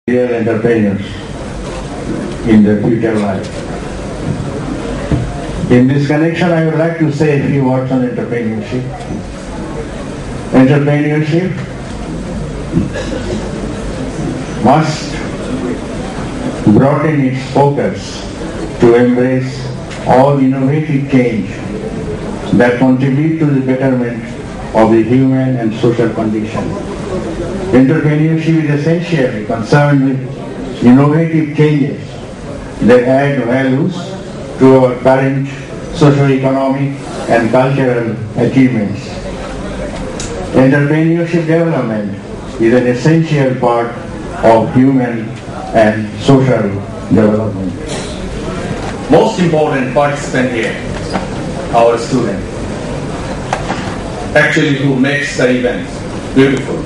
real entrepreneurs in their future life. In this connection, I would like to say a few words on entrepreneurship. Entrepreneurship must broaden its focus to embrace all innovative change that contribute to the betterment of the human and social condition. Entrepreneurship is essentially concerned with innovative changes that add values to our current socio-economic and cultural achievements. Entrepreneurship development is an essential part of human and social development. Most important participant here, our student, actually who makes the event beautiful,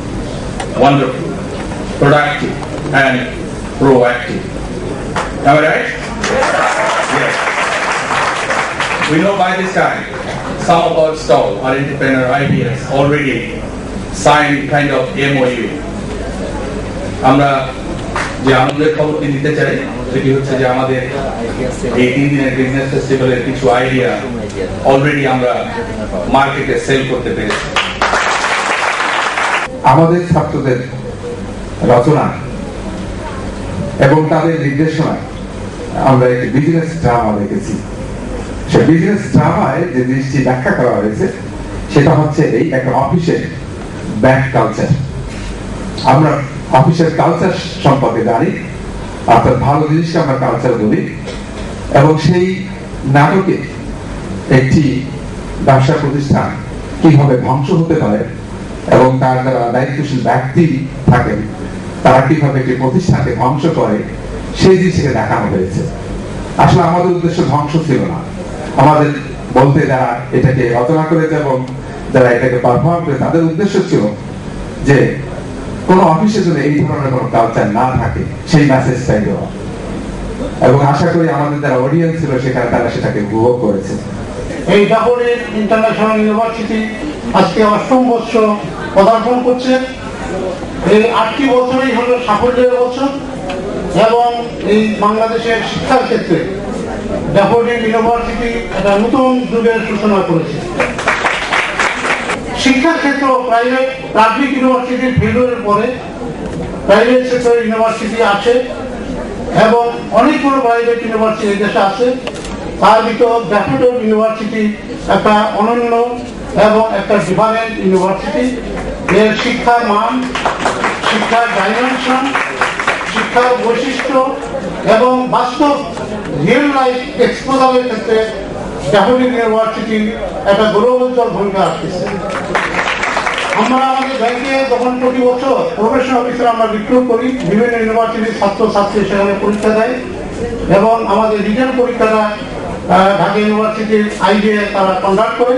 wonderful, productive, and proactive. Am I right? Yes. We know by this time, some of our stall, our entrepreneur ideas, already signed kind of MOU. আমরা যে আমাদের খবরটি দিতে চাই সেটি হচ্ছে যে আমাদের এই 3 দিনের বিজনেস ফেস্টিভ্যালের কিছু আইডিয়া অলরেডি আমরা মার্কেটে সেল করতে পেরেছি। আমাদের ছাত্রদের রচনা এবং তাদের নির্দেশনায় আমরা একটি বিজনেস ড্রামা দেখেছি। সে বিজনেস ড্রামায় যে জিনিসটি ব্যাখ্যা করা হয়েছে সেটা হচ্ছে এই একটা অফিসের ব্যাক কালচার। আমরা অফিসের কালচার সম্পর্কে জানি, অর্থাৎ ভালো জিনিসকে আমরা কালচার বলি, এবং সেই নাটকে একটি ব্যবসা প্রতিষ্ঠান কিভাবে ধ্বংস হতে পারে এবং তার যারা দায়িত্বশীল ব্যক্তি থাকেন তারা কিভাবে একটি প্রতিষ্ঠানকে ধ্বংস করে সেই জিনিসকে দেখানো হয়েছে। আসলে আমাদের উদ্দেশ্য ধ্বংস ছিল না, আমাদের বলতে যারা এটাকে রচনা করেছে এবং যারা এটাকে পারফর্ম করে তাদের উদ্দেশ্য ছিল যে কোন অফিসে যদি এই ধরনের কোন কালচার না থাকে সেই মেসেজটাই দেওয়া, এবং আশা করি আমাদের যারা অডিয়েন্স ছিল সেখানে তারা সেটাকে উপভোগ করেছে। এই ডাবলিন ইন্টারন্যাশনাল ইউনিভার্সিটি আজকে 8ম বর্ষ পদার্পণ করছে। এই 8টি বছরই হলো সাফল্যের বছর, এবং এই বাংলাদেশের শিক্ষার ক্ষেত্রে ডাবলিন ইউনিভার্সিটি একটা নতুন যুগের সূচনা করেছে। শিক্ষার ক্ষেত্র প্রাইভেট পাবলিক ইউনিভার্সিটির ফেলিওরের পরে প্রাইভেট সেক্টর ইউনিভার্সিটি আছে, এবং অনেকগুলো প্রাইভেট ইউনিভার্সিটি দেশে আছে। তার ভিতর ড্যাফোডিল ইউনিভার্সিটি একটা অনন্য এবং একটা ডিফারেন্ট ইউনিভার্সিটি। এর শিক্ষার মান, শিক্ষার ডাইমেনশন, শিক্ষার বৈশিষ্ট্য এবং বাস্তব রিয়েল লাইফ এক্সপোজারের ক্ষেত্রে ড্যাফোডিল ইউনিভার্সিটি একটা গৌরবোজ্জ্বল ভূমিকা রাখতেছে। আমরা আমাদের ব্যাংকে যখন প্রতি বছর প্রফেশনাল অফিসার আমরা রিক্রুট করি, বিভিন্ন ইউনিভার্সিটির ছাত্রছাত্রী সেখানে পরীক্ষা দেয়, এবং আমাদের রিটেন পরীক্ষাটা ঢাকা ইউনিভার্সিটির আইডিএ তারা কন্ডাক্ট করে।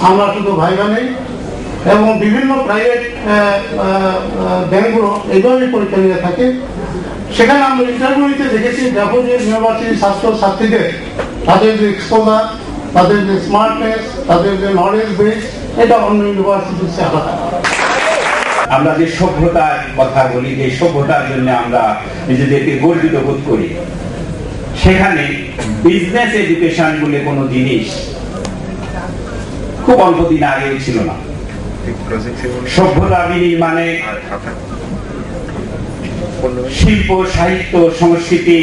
আমরা শুধু ভাইভা নেই, এবং বিভিন্ন প্রাইভেট ব্যাংকগুলো এইভাবেই পরীক্ষা নিয়ে থাকে। সেখানে আমরা ইন্টারভিউতে দেখেছি ড্যাফোডিল ইউনিভার্সিটির ছাত্রছাত্রীদের তাদের যে এক্সপোজার, তাদের যে স্মার্টনেস, তাদের যে নলেজ বেস, এটা অন্য ইউনিভার্সিটির চেয়ে আলাদা। আমরা যে সভ্যতার কথা বলি, যে সভ্যতার জন্য আমরা নিজেদেরকে গর্বিত বোধ করি, সেখানে বিজনেস এডুকেশন বলে কোনো জিনিস খুব অল্প দিন আগেও ছিল না। সভ্যতা বিনির্মাণে শিল্প, সাহিত্য, সংস্কৃতি,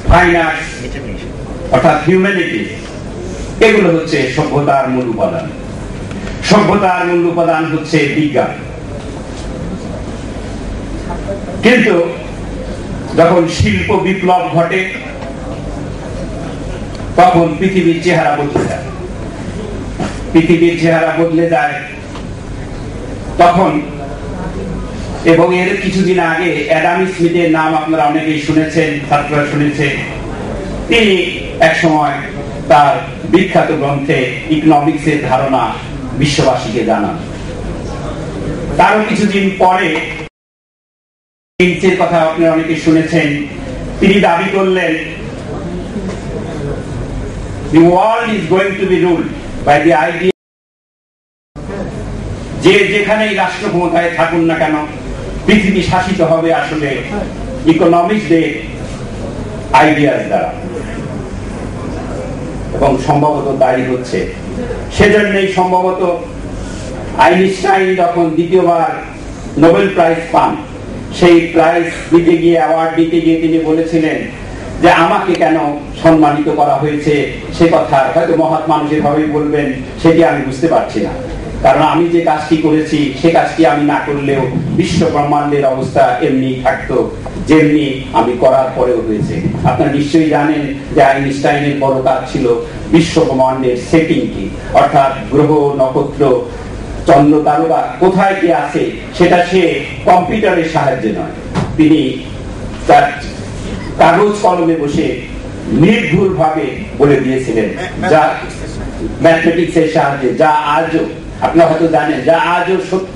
ফাইন্যান্স অর্থাৎ হিউম্যানিটি, এগুলো হচ্ছে সভ্যতার মূল উপাদান। সভ্যতার মূল উপাদান হচ্ছে বিজ্ঞান। কিন্তু যখন শিল্প বিপ্লব ঘটে তখন পৃথিবীর চেহারা বদলে যায়। পৃথিবীর চেহারা বদলে যায় তখন, এবং এর কিছুদিন আগে অ্যাডাম স্মিথের নাম আপনারা অনেকেই শুনেছেন, ছাত্ররা শুনেছে। তিনি এক সময় তার বিখ্যাত গ্রন্থে ইকোনমিক্সের ধারণা বিশ্ববাসীকে জানান। তারও কিছুদিন পরে কেইনসের কথা আপনারা অনেকে শুনেছেন। তিনি দাবি করলেন the world is going to be ruled by the idea যে যেখানেই রাষ্ট্র ক্ষমতায় থাকুন না কেন পৃথিবী শাসিত হবে আসলে ইকোনমিক্সদের আইডিয়াস দ্বারা, এবং সম্ভবত তাই হচ্ছে। সেজন্যই সম্ভবত আইনস্টাইন যখন দ্বিতীয়বার নোবেল প্রাইজ পান, সেই প্রাইজ দিতে গিয়ে, অ্যাওয়ার্ড দিতে গিয়ে তিনি বলেছিলেন যে আমাকে কেন সম্মানিত করা হয়েছে সে কথা হয়তো মহৎ মানুষের ভাবেই বলবেন, সেটি আমি বুঝতে পারছি না। কারণ আমি যে কাজটি করেছি সে কাজটি আমি না করলেও বিশ্ব ব্রহ্মাণ্ডের অবস্থা এমনি থাকতো যেমনি আমি করার পরেও হয়েছে। আপনারা নিশ্চয়ই জানেন যে আইনস্টাইনের বড় কাজ ছিল বিশ্ব ব্রহ্মাণ্ডের সেটিং কি, অর্থাৎ গ্রহ, নক্ষত্র, চন্দ্র তারকা কোথায় কি আছে সেটা সে কম্পিউটারের সাহায্যে নয়, তিনি তার কাগজ কলমে বসে নির্ভুল ভাবে বলে দিয়েছিলেন, যা ম্যাথমেটিক্সের সাহায্যে, যা আজও আপনারা হয়তো জানেন, যা আজও সত্য,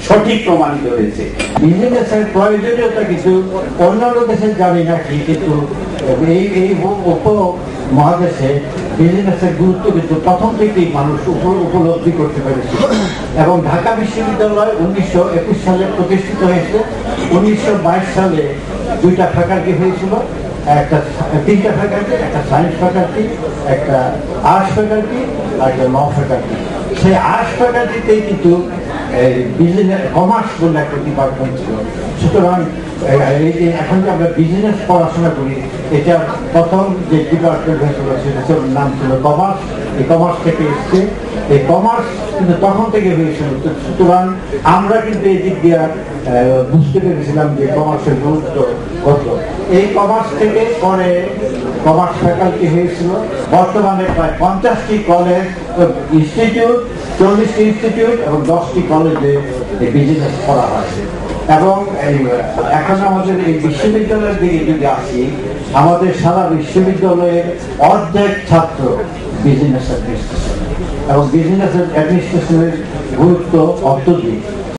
সঠিক প্রমাণিত হয়েছে। বিজনেসের প্রয়োজনীয়তা কিছু অন্যান্য দেশে জানি না কি, কিন্তু এই উপমহাদেশে বিজনেসের গুরুত্ব কিন্তু প্রথম থেকেই মানুষ উপলব্ধি করতে পেরেছে। এবং ঢাকা বিশ্ববিদ্যালয় 1921 সালে প্রতিষ্ঠিত হয়েছে। 1922 সালে 2টা ফ্যাকাল্টি হয়েছিল, তিনটা ফ্যাকাল্টি, একটা সায়েন্স ফ্যাকাল্টি, একটা আর্টস ফ্যাকাল্টি আর একটা ল ফ্যাকাল্টি। সেই আর্টস ফ্যাকাল্টিতেই কিন্তু বিজনেস কমার্স বলে একটা ডিপার্টমেন্ট ছিল। সুতরাং এখন যে আমরা বিজনেস পড়াশোনা করি, এটা প্রথম যে ডিপার্টমেন্ট হয়েছিল সেটার নাম ছিল কমার্স। এই কমার্স থেকে এসছে, এই কমার্স কিন্তু তখন থেকে হয়েছিল। সুতরাং আমরা কিন্তু এই দিক দিয়ে বুঝতে পেরেছিলাম যে কমার্সের গুরুত্ব কত। এই কমার্স থেকে পরে কমার্স ফ্যাকাল্টি হয়েছিল। বর্তমানে প্রায় 50টি কলেজ, ইনস্টিটিউট, 40টি ইনস্টিটিউট এবং 10টি কলেজে বিজনেস পড়া হয়। এবং এখন আমাদের এই বিশ্ববিদ্যালয়ের দিকে যদি আসি, আমাদের সারা বিশ্ববিদ্যালয়ের অর্ধেক ছাত্র বিজনেস অ্যাডমিনিস্ট্রেশন, এবং বিজনেস অ্যাডমিনিস্ট্রেশনের গুরুত্ব অত্যধিক।